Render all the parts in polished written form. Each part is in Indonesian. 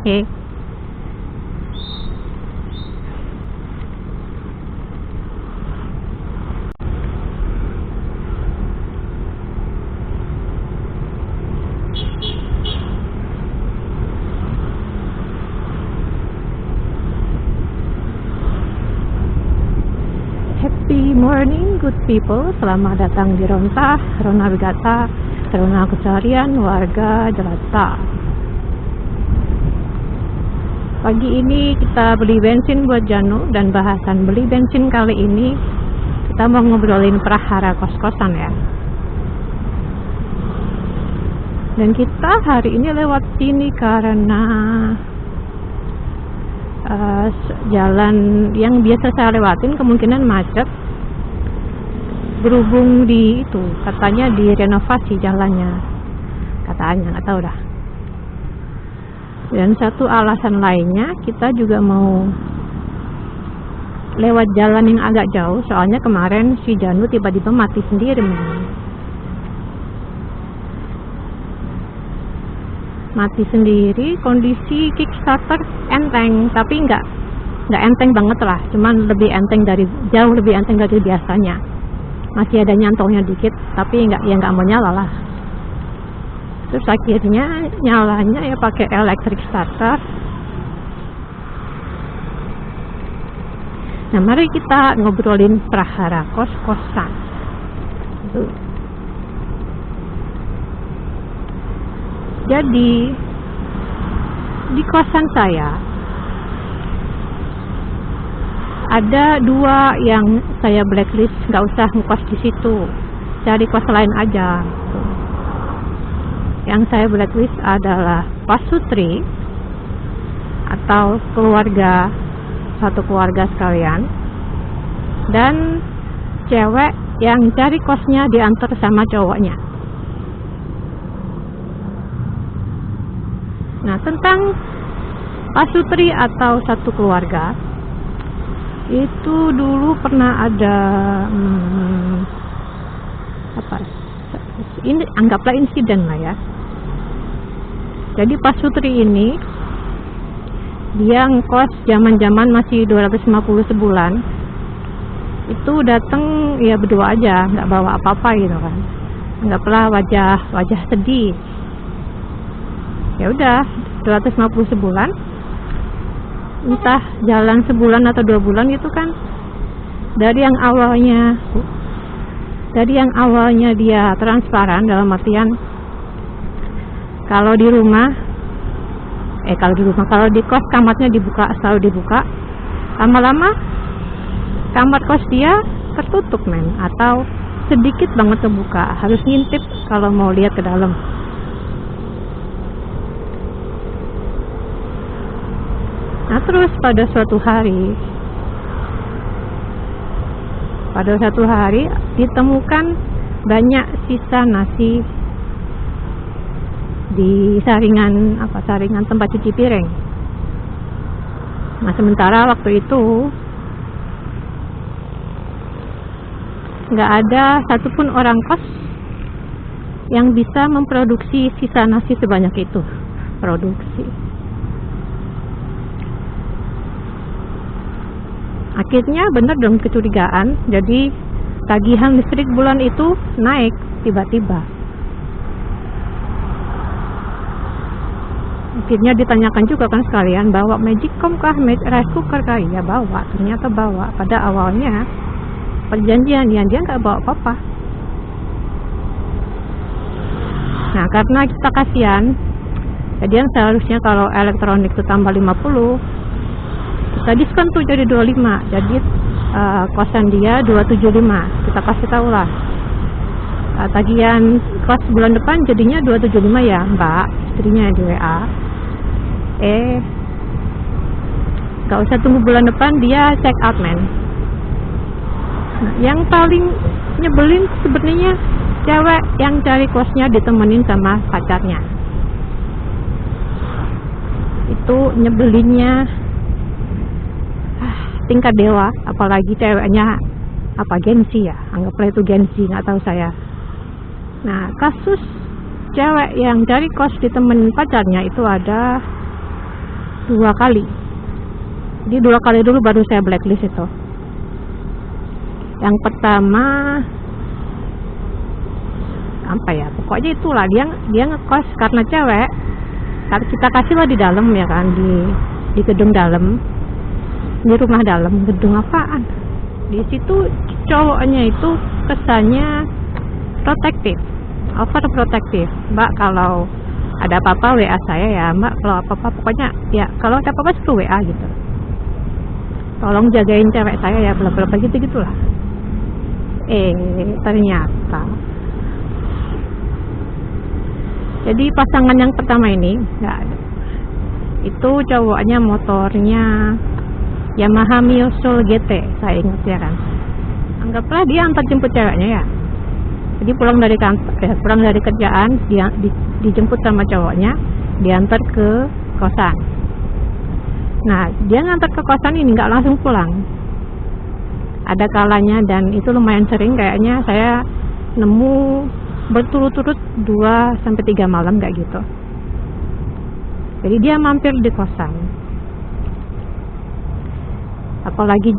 Hehe. Happy morning, good people. Selamat datang di Ronta, Rona Wigata, Rona Keseharian Warga Jelata. Pagi ini kita beli bensin buat Janu, dan bahasan beli bensin kali ini kita mau ngobrolin prahara kos-kosan ya. Dan kita hari ini lewat sini karena jalan yang biasa saya lewatin kemungkinan macet, berhubung di itu katanya direnovasi jalannya, katanya, nggak tahu dah. Dan satu alasan lainnya kita juga mau lewat jalan yang agak jauh, soalnya kemarin si Janu tiba-tiba mati sendiri. Mati sendiri, kondisi Kickstarter enteng, tapi nggak enteng banget lah, cuman jauh lebih enteng dari biasanya. Masih ada nyantolnya dikit, tapi nggak mau nyala lah. Terus akhirnya nyalanya ya pakai electric starter. Nah, mari kita ngobrolin prahara kos-kosan. Jadi di kosan saya ada dua yang saya blacklist, nggak usah ngekos di situ, cari kos lain aja. Yang saya blacklist adalah pasutri atau satu keluarga sekalian, dan cewek yang cari kosnya diantar sama cowoknya. Nah, tentang pasutri atau satu keluarga itu dulu pernah ada ini anggaplah insiden lah ya. Jadi pasutri ini dia ngekos zaman masih 250 sebulan. Itu datang ya berdua aja, nggak bawa apa-apa gitu kan. Anggaplah wajah sedih. Ya udah, 250 sebulan, entah jalan sebulan atau 2 bulan gitu kan. Dari yang awalnya dia transparan, dalam artian kalau di kos kamarnya selalu dibuka, lama-lama kamar kos dia tertutup atau sedikit banget terbuka, harus ngintip kalau mau lihat ke dalam. Nah, terus pada suatu hari ditemukan banyak sisa nasi di saringan tempat cuci piring. Nah, sementara waktu itu nggak ada satupun orang kos yang bisa memproduksi sisa nasi sebanyak itu. Akhirnya bener dong kecurigaan, jadi tagihan listrik bulan itu naik tiba-tiba. Akhirnya ditanyakan juga kan sekalian, bawa magicom kah, rice cooker kah? Ya bawa, ternyata bawa. Pada awalnya perjanjian dia nggak bawa apa-apa. Nah, karena kita kasihan, jadi yang seharusnya kalau elektronik itu tambah 50, kita diskon tuh jadi 25, jadi kosan dia 275, kita kasih tahu lah tagihan kos bulan depan jadinya 275 ya mbak, istrinya di WA. Gak usah tunggu bulan depan, dia check out Nah, yang paling nyebelin sebenarnya cewek yang cari kosnya ditemenin sama pacarnya. Itu nyebelinnya tingkat dewa, apalagi ceweknya gengsi ya, anggaplah itu gengsi, nggak tahu saya. Nah, kasus cewek yang cari kos ditemenin pacarnya itu ada 2 kali. Jadi 2 kali dulu baru saya blacklist itu. Yang pertama apa ya, pokoknya itulah dia ngekos karena cewek. Kita kasih lah di dalam ya kan, di gedung dalam, di rumah dalam. Gedung apaan? Di situ cowoknya itu kesannya protektif, overprotektif. Mbak kalau ada apa-apa WA saya ya, Mbak kalau apa-apa pokoknya ya, kalau ada apa-apa suruh WA gitu, tolong jagain cewek saya ya, bla bla bla gitu gitulah. Ternyata jadi pasangan yang pertama ini nggak ada. Itu cowoknya motornya Yamaha Mio Soul GT, saya ingat ya kan. Anggaplah dia antar jemput ceweknya ya. Jadi pulang dari kantor, pulang dari kerjaan, dia dijemput sama cowoknya, diantar ke kosan. Nah, dia ngantar ke kosan ini nggak langsung pulang. Ada kalanya, dan itu lumayan sering kayaknya saya nemu berturut-turut 2-3 malam kayak gitu. Jadi dia mampir di kosan. Apalagi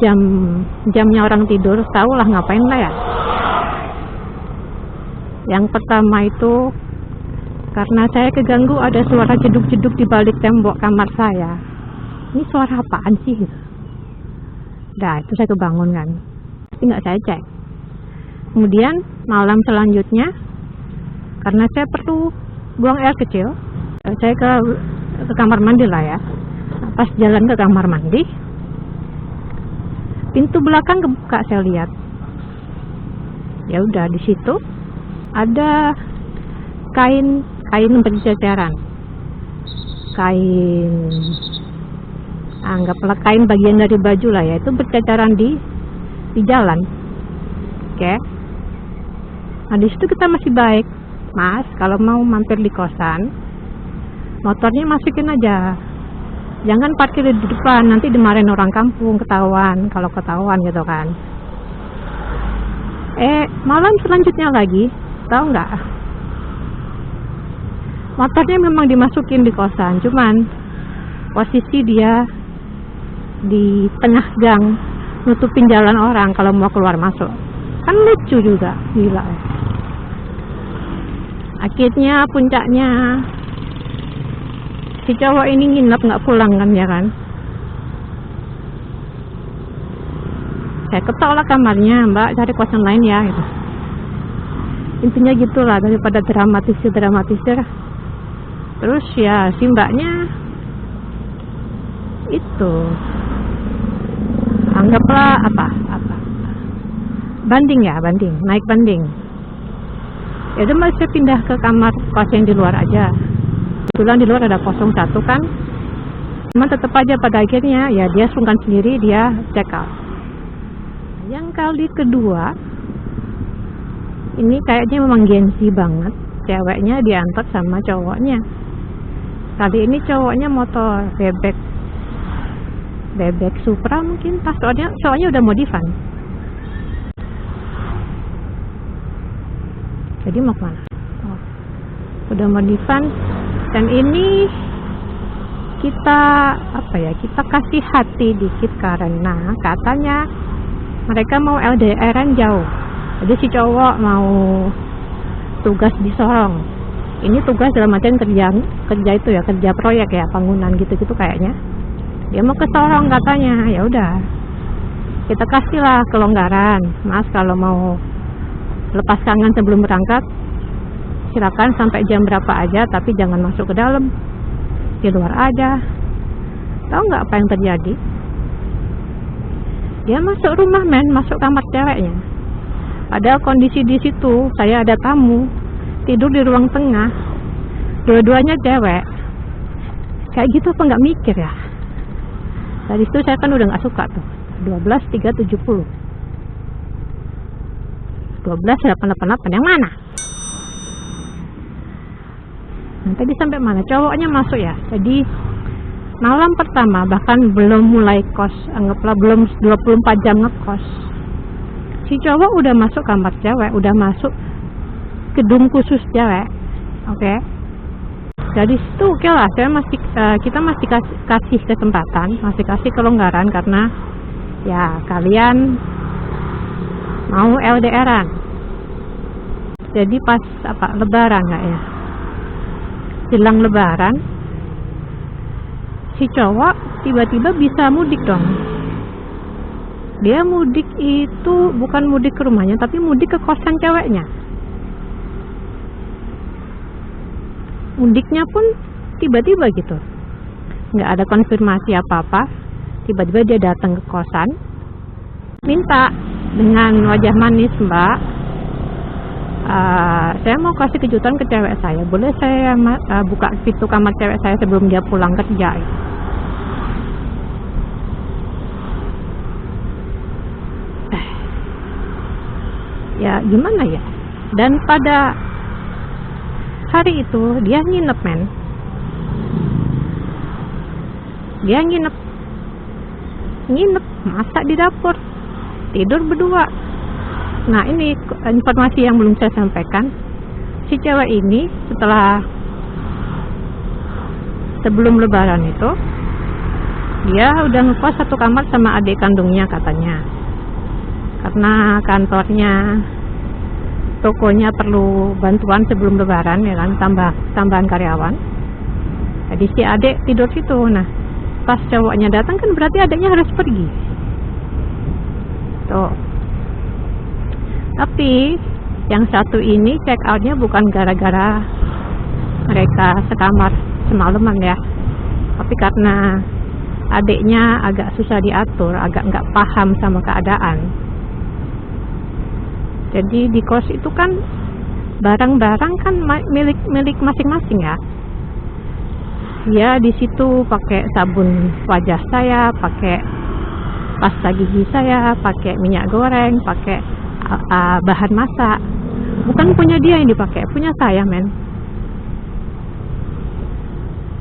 jamnya orang tidur, tahulah ngapain lah ya. Yang pertama itu karena saya keganggu ada suara jeduk-jeduk di balik tembok kamar saya. Ini suara apaan sih? Nah, itu saya kebangun kan. Tapi nggak saya cek. Kemudian malam selanjutnya, karena saya perlu buang air kecil, saya ke kamar mandi lah ya. Pas jalan ke kamar mandi, pintu belakang kebuka, saya lihat. Ya udah, di situ ada kain berceceran, anggaplah kain bagian dari baju lah ya, itu berceceran di jalan. Oke. Nah, di situ kita masih baik, Mas, kalau mau mampir di kosan, motornya masukin aja, jangan parkir di depan, nanti dimarahin orang kampung, ketahuan kalau ketahuan gitu kan. Malam selanjutnya lagi, tahu nggak, motornya memang dimasukin di kosan, cuman posisi dia di tengah gang, nutupin jalan orang kalau mau keluar masuk. Kan lucu juga, gila. Akhirnya puncaknya si cowok ini nginep nggak pulang kan ya kan. Saya ketok lah kamarnya, Mbak cari kosan lain ya gitu. Intinya gitulah, daripada dramatisir. Terus ya si mbaknya itu anggaplah apa banding, naik banding. Ya udah, masih pindah ke kamar kos yang di luar aja. Kebetulan di luar ada 01 kan. Cuman tetap aja pada akhirnya ya dia sungkan sendiri, dia check out. Yang kali kedua ini kayaknya memang gengsi banget, ceweknya diantar sama cowoknya. Kali ini cowoknya motor bebek Supra mungkin, soalnya udah modifan. Jadi mau kemana? Udah modifan. Dan ini kita kasih hati dikit karena katanya mereka mau LDR-an jauh. Jadi si cowok mau tugas di Sorong. Ini tugas dalam artian kerja itu ya, kerja proyek ya, bangunan gitu-gitu kayaknya. Dia mau ke Sorong katanya. Ya udah, kita kasihlah kelonggaran, Mas, kalau mau lepas kangen sebelum berangkat silakan sampai jam berapa aja, tapi jangan masuk ke dalam, di luar aja. Tahu nggak apa yang terjadi? Dia masuk rumah, masuk kamar ceweknya. Padahal kondisi di situ saya ada tamu tidur di ruang tengah, dua-duanya cewek. Kayak gitu apa nggak mikir ya? Dari situ saya kan udah nggak suka tuh. 12.370 12.888 yang mana? Nah, tadi sampai mana? Cowoknya masuk ya. Jadi malam pertama bahkan belum mulai kos, anggaplah belum 24 jam ngekos, si cowok udah masuk kamar cewek, udah masuk gedung khusus cewek. Oke. Dari situ oke lah, kita masih kasih kesempatan, masih kasih kelonggaran karena ya kalian mau LDRan. Jadi pas lebaran nggak ya, jelang lebaran si cowok tiba-tiba bisa mudik dong. Dia mudik itu bukan mudik ke rumahnya, tapi mudik ke kosan ceweknya. Mudiknya pun tiba-tiba gitu, nggak ada konfirmasi apa-apa. Tiba-tiba dia datang ke kosan, minta dengan wajah manis, "Mbak, saya mau kasih kejutan ke cewek saya, boleh saya buka pintu kamar cewek saya sebelum dia pulang kerja?" Ya gimana ya. Dan pada hari itu dia nginep, men. Dia nginep masak di dapur, tidur berdua. Nah, ini informasi yang belum saya sampaikan. Si cewek ini sebelum lebaran itu dia udah ngekos satu kamar sama adik kandungnya katanya, karena kantornya, tokonya perlu bantuan sebelum lebaran ya kan, tambahan karyawan. Jadi si adik tidur situ. Nah, pas cowoknya datang kan berarti adiknya harus pergi tuh. Tapi yang satu ini check outnya bukan gara-gara mereka sekamar semalaman ya, tapi karena adiknya agak susah diatur, agak nggak paham sama keadaan. Jadi di kos itu kan barang-barang kan milik masing-masing ya. Dia di situ pakai sabun wajah saya, pakai pasta gigi saya, pakai minyak goreng, pakai bahan masak. Bukan punya dia yang dipakai, punya saya, men.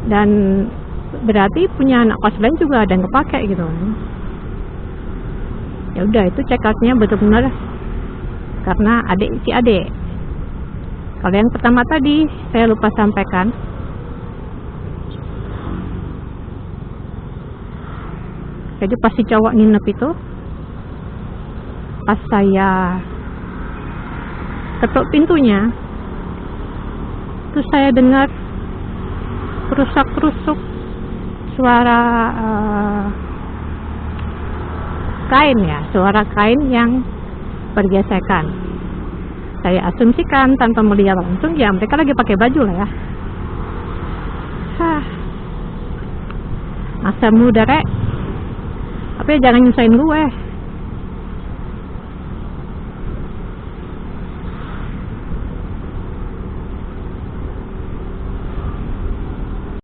Dan berarti punya anak kos lain juga ada yang kepake gitu. Ya udah, itu check outnya betul-betul karena si adik. Kalau yang pertama tadi saya lupa sampaikan, jadi pas si cowok nginep itu, pas saya ketuk pintunya, terus saya dengar kerusak-kerusuk suara suara kain yang bergesekan. Saya asumsikan tanpa melihat langsung, ya mereka lagi pakai baju lah ya. Masa muda rek, tapi jangan nyusahin gue.